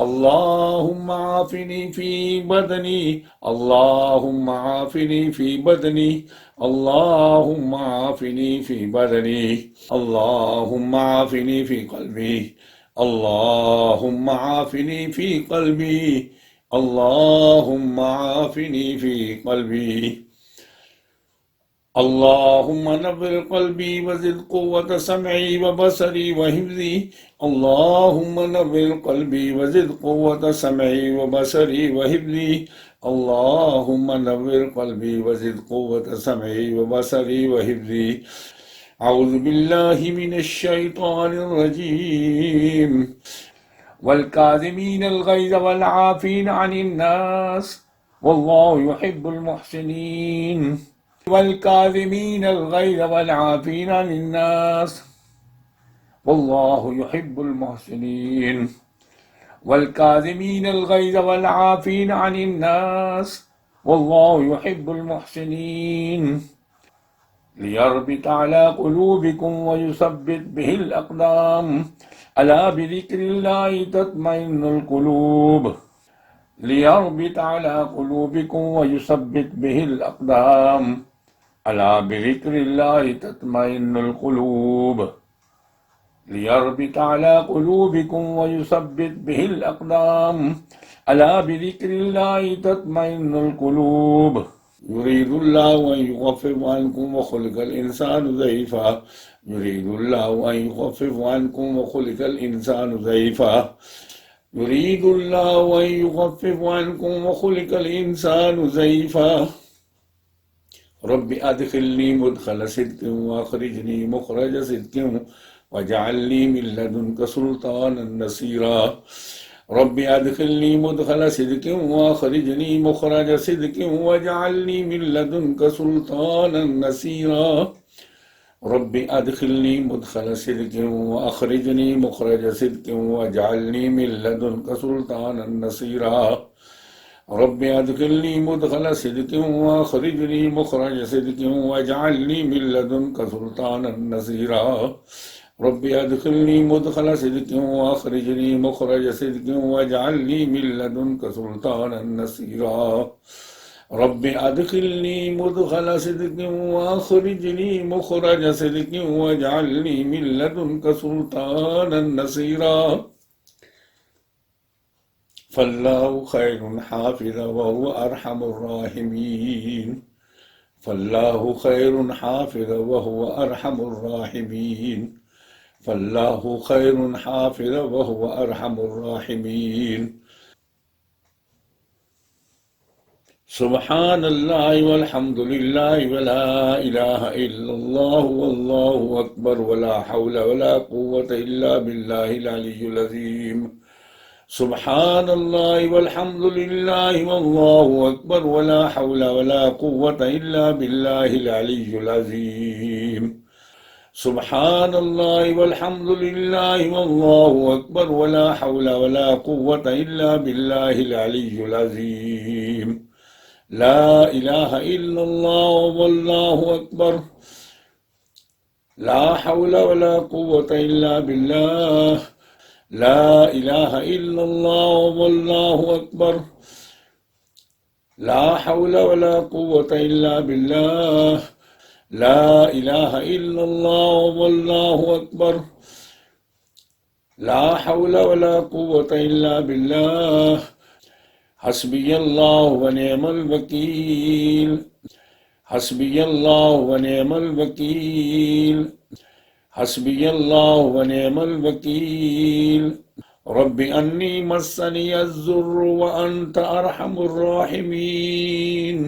اللهم عافني في بدني اللهم عافني في بدني اللهم عافني في بدني اللهم عافني في قلبي اللهم عافني في قلبي اللهم عافني في قلبي اللهم نور قلبي وزد قوة سمعي وبصري وحفظي اللهم نور قلبي وزد قوة سمعي وبصري وحفظي اللهم نور قلبي وزد قوة سمعي وبصري وحفظي أعوذ بالله من الشيطان الرجيم والكاظمين الغيظ والعافين عن الناس والله يحب المحسنين والكاظمين الغيظ والعافين عن الناس والله يحب المحسنين والكاظمين الغيظ والعافين عن الناس والله يحب المحسنين ليربط على قلوبكم ويثبت به الأقدام ألا بذكر الله تطمئن القلوب ليربط على قلوبكم ويثبت به الأقدام ألا بذكر الله تطمئن القلوب ليربط على قلوبكم ويثبت به الأقدام ألا بذكر الله تطمئن القلوب يريد الله أن يخفف عنكم وخلق الإنسان ضعيفا يريد الله أن يخفف عنكم وخلق الإنسان ضعيفا يريد الله أن يخفف عنكم وخلق الإنسان ضعيفا رب أدخلني مدخل صدق وأخرجني مخرج صدق واجعل لي من لدنك سلطانا نصيرا رب أدخلني مدخل صدق وأخرجني مخرج صدق واجعل لي من لدنك سلطانا نصيرا رب أدخلني مدخل صدق وأخرجني مخرج صدق واجعلني من لدنك سلطانا نصيرا رب أدخلني مدخل صدق وأخرجني مخرج صدق واجعلني من لدنك سلطانا نصيرا رب أدخلني مدخل صدق وأخرجني مخرج صدق واجعلني من لدنك سلطانا نصيرا رب أدخلني مدخل صدق وأخرجني مخرج صدق واجعلني من لدنك سلطانا نصيرا فالله خير حافظا وهو أرحم الراحمين فالله خير حافظا وهو أرحم الراحمين فالله خير حافظا وهو أرحم الراحمين سبحان الله والحمد لله ولا إله إلا الله والله أكبر ولا حول ولا قوة إلا بالله العلي العظيم سبحان الله والحمد لله والله أكبر ولا حول ولا قوة إلا بالله العلي العظيم سبحان الله والحمد لله والله أكبر ولا حول ولا قوة إلا بالله العلي العظيم لا إله إلا الله والله أكبر لا حول ولا قوة إلا بالله لا إله إلا الله والله أكبر لا حول ولا قوة إلا بالله لا إله إلا الله والله أكبر لا حول ولا قوة إلا بالله حسبي الله ونعم الوكيل حسبي الله ونعم الوكيل حسبي الله ونعم الوكيل رب أني مسني الضر وأنت أرحم الراحمين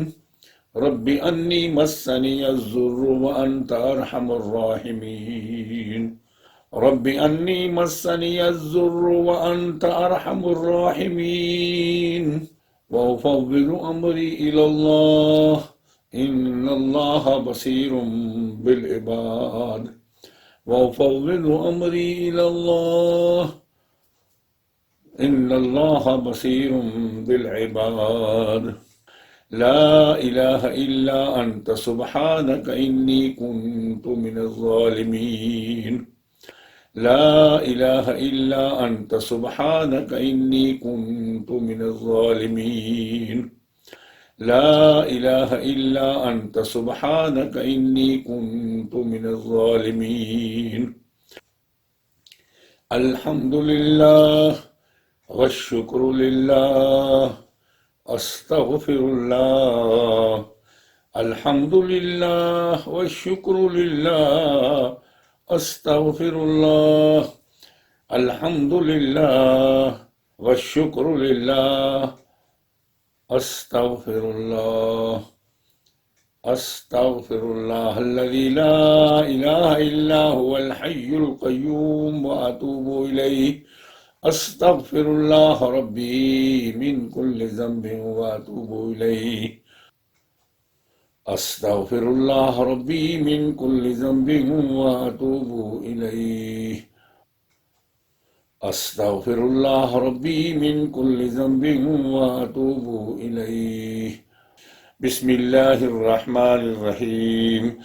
رب أني مسني الضر وأنت أرحم الراحمين رب أني مسني الضر وأنت أرحم الراحمين وأفوض أمري إلى الله إن الله بصير بالعباد وأفوض أمري إلى الله إن الله بصير بالعباد لا إله إلا أنت سبحانك إني كنت من الظالمين لا إله إلا أنت سبحانك إني كنت من الظالمين لا إله إلا أنت سبحانك إني كنت من الظالمين الحمد لله والشكر لله أستغفر الله الحمد لله والشكر لله أستغفر الله الحمد لله والشكر لله أستغفر الله أستغفر الله الذي لا إله إلا هو الحي القيوم وأتوب إليه أستغفر الله ربي من كل ذنب وأتوب إليه أستغفر الله ربي من كل ذنب وأتوب إليه أستغفر الله ربي من كل ذنب وأتوب إليه بسم الله الرحمن الرحيم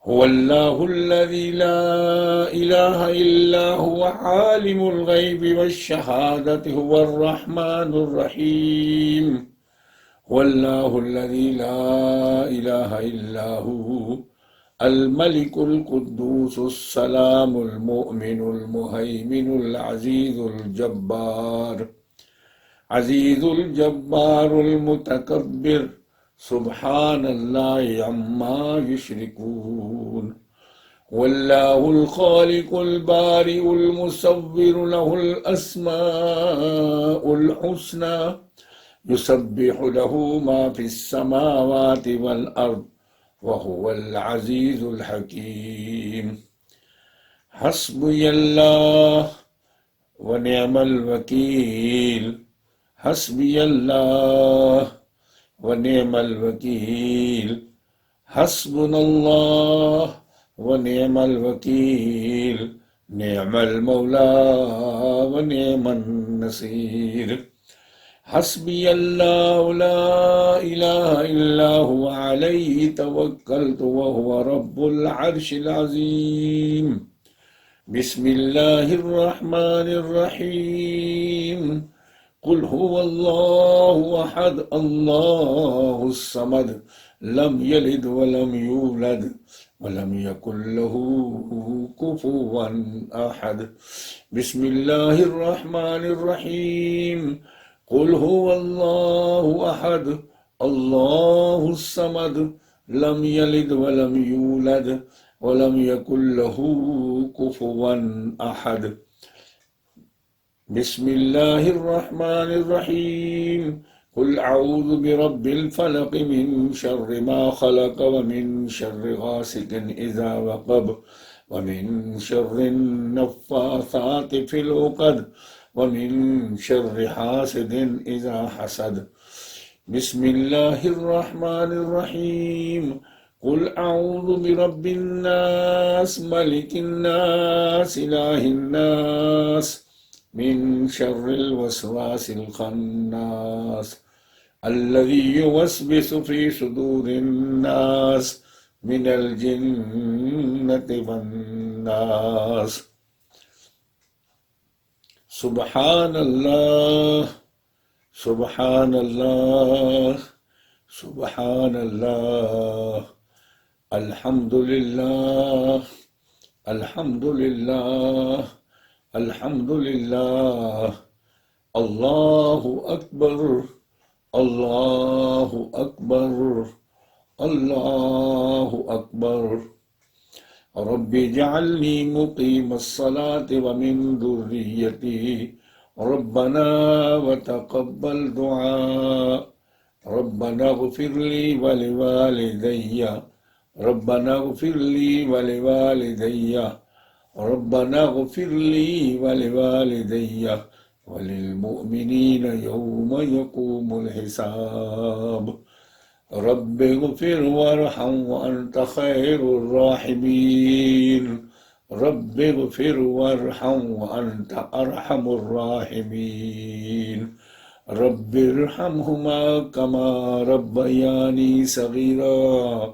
هو الله الذي لا إله إلا هو عالم الغيب والشهادة هو الرحمن الرحيم هو الله الذي لا إله إلا هو الملك القدوس السلام المؤمن المهيمن العزيز الجبار عزيز الجبار المتكبر سبحان الله عما يشركون والله الخالق البارئ المصور له الأسماء الحسنى يسبح له ما في السماوات والأرض وهو العزيز الحكيم حسبي الله ونعم الوكيل حسبي الله ونعم الوكيل حسبنا الله ونعم الوكيل نعم المولى ونعم النصير حسبي الله لا إله إلا هو عليه توكلت وهو رب العرش العظيم بسم الله الرحمن الرحيم قل هو الله أحد الله الصمد لم يلد ولم يولد ولم يكن له كفوا أحد بسم الله الرحمن الرحيم قل هو الله أحد الله الصمد لم يلد ولم يولد ولم يكن له كفوا أحد بسم الله الرحمن الرحيم قل أعوذ برب الفلق من شر ما خلق ومن شر غاسق إذا وقب ومن شر النفاثات في العقد ومن شر حاسد إذا حسد بسم الله الرحمن الرحيم قل أعوذ برب الناس ملك الناس إله الناس من شر الوسواس الخناس الذي يوسوس في صدور الناس من الجنة والناس سبحان الله سبحان الله سبحان الله الحمد لله الحمد لله الحمد لله الله أكبر الله أكبر الله أكبر رب اجعلني مقيم الصلاة ومن ذريتي ربنا وتقبل دعاء ربنا اغفر لي ولوالدي ربنا اغفر لي ولوالدي ربنا اغفر لي ولوالدي وللمؤمنين يوم يقوم الحساب رب اغفر وارحم وأنت خير الراحمين رب اغفر وارحم وأنت أرحم الراحمين رب ارحمهما كما ربياني صغيرا